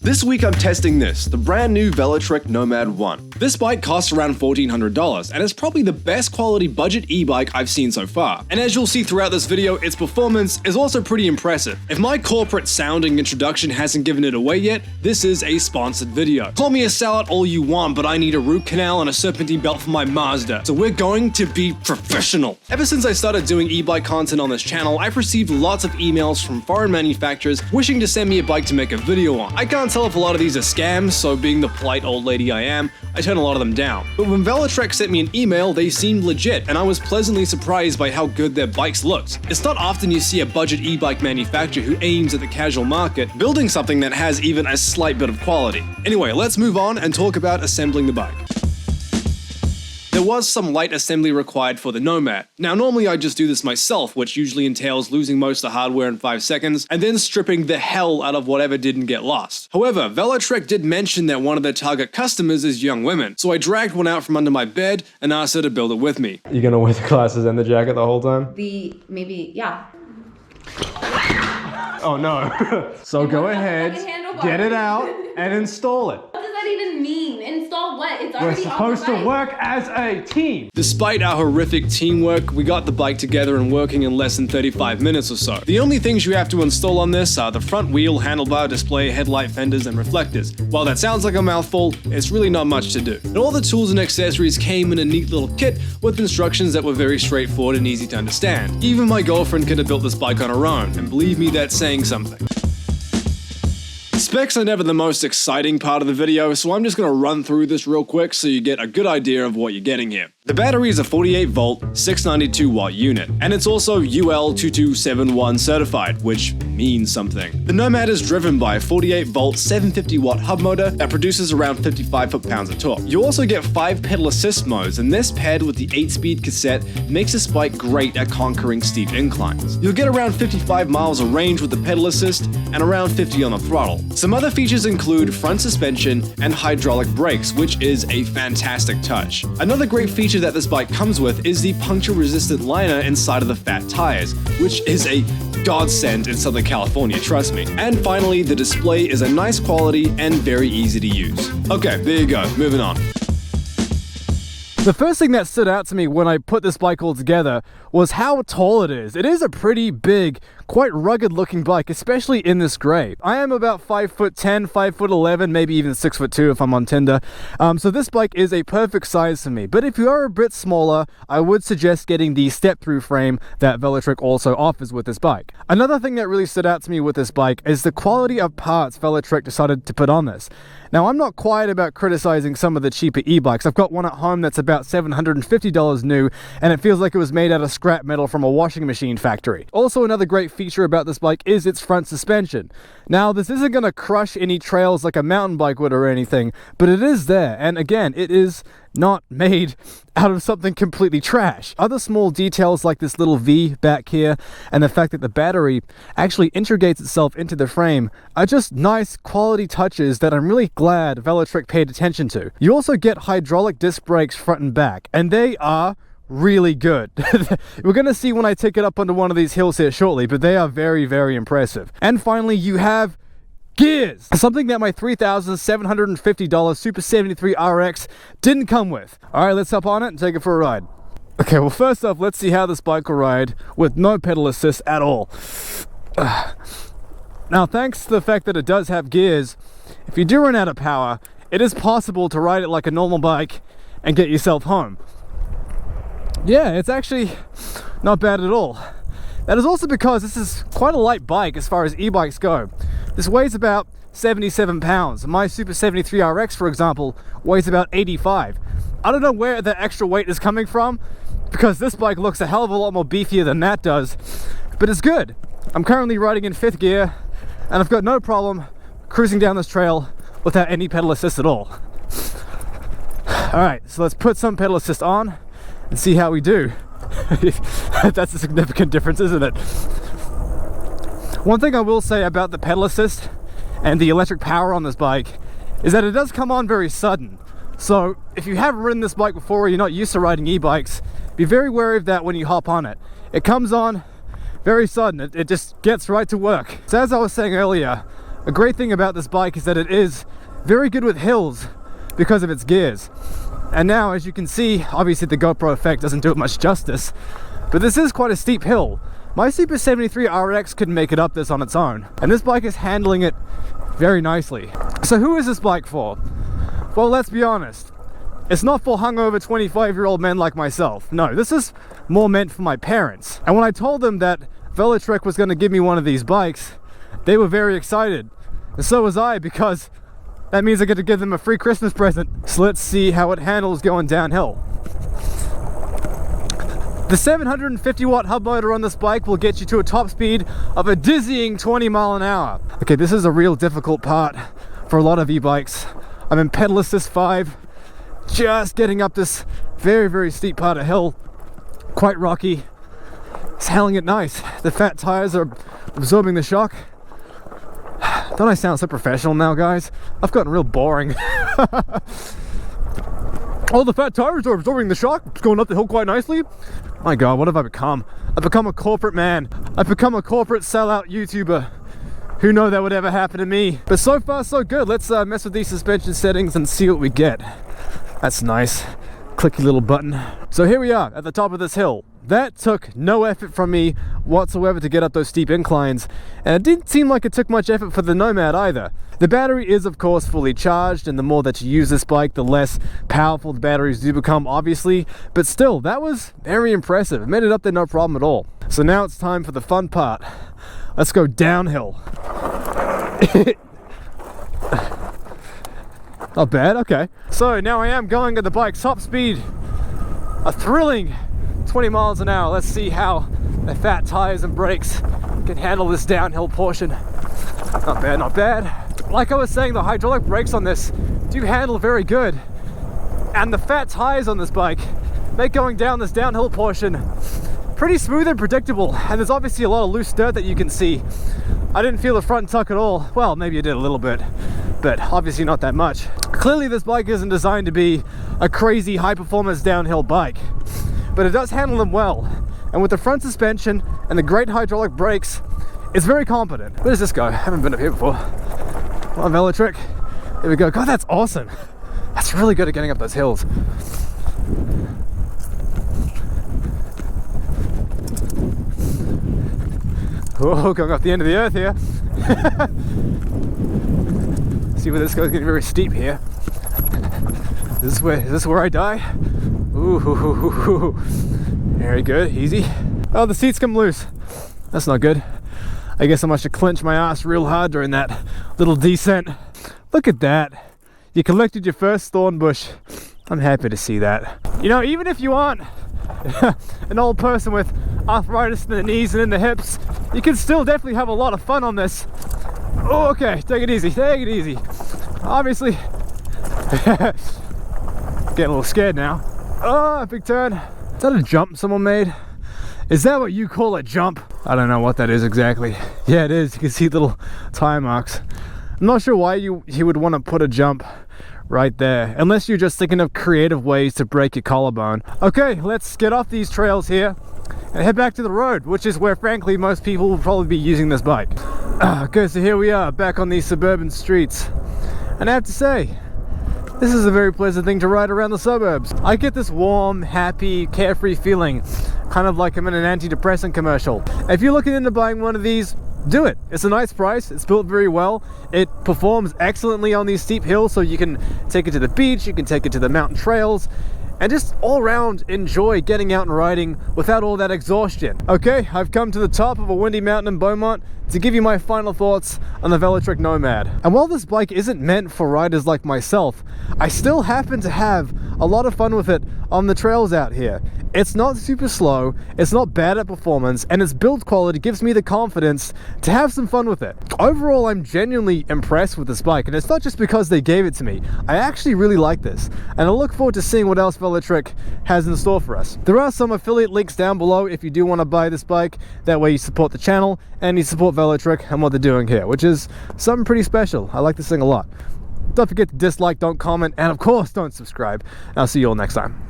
This week I'm testing this, the brand new Velotric Nomad 1. This bike costs around $1,400 and is probably the best quality budget e-bike I've seen so far. And as you'll see throughout this video, its performance is also pretty impressive. If my corporate sounding introduction hasn't given it away yet, this is a sponsored video. Call me a salad all you want, but I need a root canal and a serpentine belt for my Mazda, so we're going to be professional. Ever since I started doing e-bike content on this channel, I've received lots of emails from foreign manufacturers wishing to send me a bike to make a video on. I can't tell if a lot of these are scams, so being the polite old lady I am, I turn a lot of them down. But when Velotric sent me an email, they seemed legit, and I was pleasantly surprised by how good their bikes looked. It's not often you see a budget e-bike manufacturer who aims at the casual market, building something that has even a slight bit of quality. Anyway, let's move on and talk about assembling the bike. There was some light assembly required for the Nomad. Now normally I just do this myself, which usually entails losing most of the hardware in 5 seconds, and then stripping the hell out of whatever didn't get lost. However, Velotric did mention that one of their target customers is young women, so I dragged one out from under my bed and asked her to build it with me. You gonna wear the glasses and the jacket the whole time? Yeah. Oh no. So go ahead, get it out, and install it. What does that even mean? Install what? It's already We're supposed to work as a team. Despite our horrific teamwork, we got the bike together and working in less than 35 minutes or so. The only things you have to install on this are the front wheel, handlebar, display, headlight fenders, and reflectors. While that sounds like a mouthful, it's really not much to do. And all the tools and accessories came in a neat little kit with instructions that were very straightforward and easy to understand. Even my girlfriend could have built this bike on her own, and believe me, that's saying something. Specs are never the most exciting part of the video, so I'm just going to run through this real quick so you get a good idea of what you're getting here. The battery is a 48 volt, 692 watt unit, and it's also UL 2271 certified, which means something. The Nomad is driven by a 48 volt, 750 watt hub motor that produces around 55 foot-pounds of torque. You also get 5 pedal assist modes, and this paired with the 8-speed cassette makes this bike great at conquering steep inclines. You'll get around 55 miles of range with the pedal assist and around 50 on the throttle. Some other features include front suspension and hydraulic brakes, which is a fantastic touch. Another great feature that this bike comes with is the puncture-resistant liner inside of the fat tires, which is a godsend in Southern California, trust me. And finally, the display is a nice quality and very easy to use. Okay, there you go, moving on. The first thing that stood out to me when I put this bike all together was how tall it is. It is a pretty big, quite rugged looking bike, especially in this gray. I am about 5'10", 5'11", maybe even 6'2" if I'm on Tinder. So this bike is a perfect size for me. But if you are a bit smaller, I would suggest getting the step-through frame that Velotric also offers with this bike. Another thing that really stood out to me with this bike is the quality of parts Velotric decided to put on this. Now, I'm not quiet about criticizing some of the cheaper e-bikes. I've got one at home that's about $750 new, and it feels like it was made out of scrap metal from a washing machine factory. Also, another great feature about this bike is its front suspension. Now, this isn't going to crush any trails like a mountain bike would or anything, but it is there, and again, it is not made out of something completely trash. Other small details like this little V back here and the fact that the battery actually integrates itself into the frame are just nice quality touches that I'm really glad Velotric paid attention to. You also get hydraulic disc brakes front and back, and they are really good. We're going to see when I take it up onto one of these hills here shortly, but they are very, very impressive. And finally, you have gears, something that my $3,750 Super 73 RX didn't come with. All right, let's hop on it and take it for a ride. Okay, well, first off, let's see how this bike will ride with no pedal assist at all. Now, thanks to the fact that it does have gears, if you do run out of power, it is possible to ride it like a normal bike and get yourself home. Yeah, it's actually not bad at all. That is also because this is quite a light bike as far as e-bikes go. This weighs about 77 pounds. My Super 73 RX, for example, weighs about 85. I don't know where the extra weight is coming from, because this bike looks a hell of a lot more beefier than that does, but it's good. I'm currently riding in 5th gear, and I've got no problem cruising down this trail without any pedal assist at all. Alright, so let's put some pedal assist on and see how we do. That's a significant difference, isn't it? One thing I will say about the pedal assist and the electric power on this bike is that it does come on very sudden. So if you haven't ridden this bike before or you're not used to riding e-bikes, be very wary of that when you hop on it. It comes on very sudden, it just gets right to work. So as I was saying earlier, A great thing about this bike is that it is very good with hills because of its gears. And now, as you can see, obviously the GoPro effect doesn't do it much justice, but this is quite a steep hill. My Super 73 RX couldn't make it up this on its own, and this bike is handling it very nicely. So who is this bike for? Well, let's be honest. It's not for hungover 25-year-old men like myself. No, this is more meant for my parents. And when I told them that Velotric was going to give me one of these bikes, they were very excited. And so was I, because that means I get to give them a free Christmas present. So let's see how it handles going downhill. The 750 watt hub motor on this bike will get you to a top speed of a dizzying 20 mile an hour. Okay, this is a real difficult part for a lot of e-bikes. I'm in pedal assist 5, just getting up this very, very steep part of hill. Quite rocky. It's handling it nice. The fat tires are absorbing the shock. Don't I sound so professional now, guys? I've gotten real boring. Oh, the fat tires are absorbing the shock. It's going up the hill quite nicely. My God, what have I become? I've become a corporate man. I've become a corporate sellout YouTuber. Who knew that would ever happen to me? But so far, so good. Let's mess with these suspension settings and see what we get. That's nice. Clicky little button. So here we are at the top of this hill. That took no effort from me whatsoever to get up those steep inclines, and it didn't seem like it took much effort for the Nomad either. The battery is of course fully charged, and the more that you use this bike, the less powerful the batteries do become, obviously, but still, that was very impressive. It made it up there no problem at all. So now it's time for the fun part. Let's go downhill. Not bad, okay. So now I am going at the bike's top speed, a thrilling 20 miles an hour. Let's see how the fat tires and brakes can handle this downhill portion. Not bad, not bad. Like I was saying, the hydraulic brakes on this do handle very good. And the fat tires on this bike make going down this downhill portion pretty smooth and predictable. And there's obviously a lot of loose dirt that you can see. I didn't feel the front tuck at all. Well, maybe I did a little bit, but obviously not that much. Clearly this bike isn't designed to be a crazy high performance downhill bike, but it does handle them well. And with the front suspension and the great hydraulic brakes, it's very competent. Where does this go? I haven't been up here before. Come on, Velotric. There we go. God, that's awesome. That's really good at getting up those hills. Oh, going off the end of the earth here. See where this goes, getting very steep here. Is this where I die? Ooh, very good, easy. Oh, the seats come loose. That's not good. I guess I must have clenched my ass real hard during that little descent. Look at that. You collected your first thorn bush. I'm happy to see that. You know, even if you aren't an old person with arthritis in the knees and in the hips, you can still definitely have a lot of fun on this. Oh, okay, take it easy, take it easy. Obviously, getting a little scared now. Oh, big turn. Is that a jump someone made? Is that what you call a jump? I don't know what that is exactly. Yeah, it is. You can see little tire marks. I'm not sure why you would want to put a jump right there, unless you're just thinking of creative ways to break your collarbone. Okay, let's get off these trails here and head back to the road, which is where frankly most people will probably be using this bike. Okay, so here we are back on these suburban streets, and I have to say, this is a very pleasant thing to ride around the suburbs. I get this warm, happy, carefree feeling, kind of like I'm in an antidepressant commercial. If you're looking into buying one of these, do it. It's a nice price, it's built very well, it performs excellently on these steep hills, so you can take it to the beach, you can take it to the mountain trails, and just all around enjoy getting out and riding without all that exhaustion. Okay, I've come to the top of a windy mountain in Beaumont to give you my final thoughts on the Velotric Nomad. And while this bike isn't meant for riders like myself, I still happen to have a lot of fun with it on the trails out here. It's not super slow, it's not bad at performance, and its build quality gives me the confidence to have some fun with it. Overall, I'm genuinely impressed with this bike, and it's not just because they gave it to me. I actually really like this, and I look forward to seeing what else Velotric has in store for us. There are some affiliate links down below if you do want to buy this bike. That way you support the channel, and you support Velotric and what they're doing here, which is something pretty special. I like this thing a lot. Don't forget to dislike, don't comment, and of course, don't subscribe. I'll see you all next time.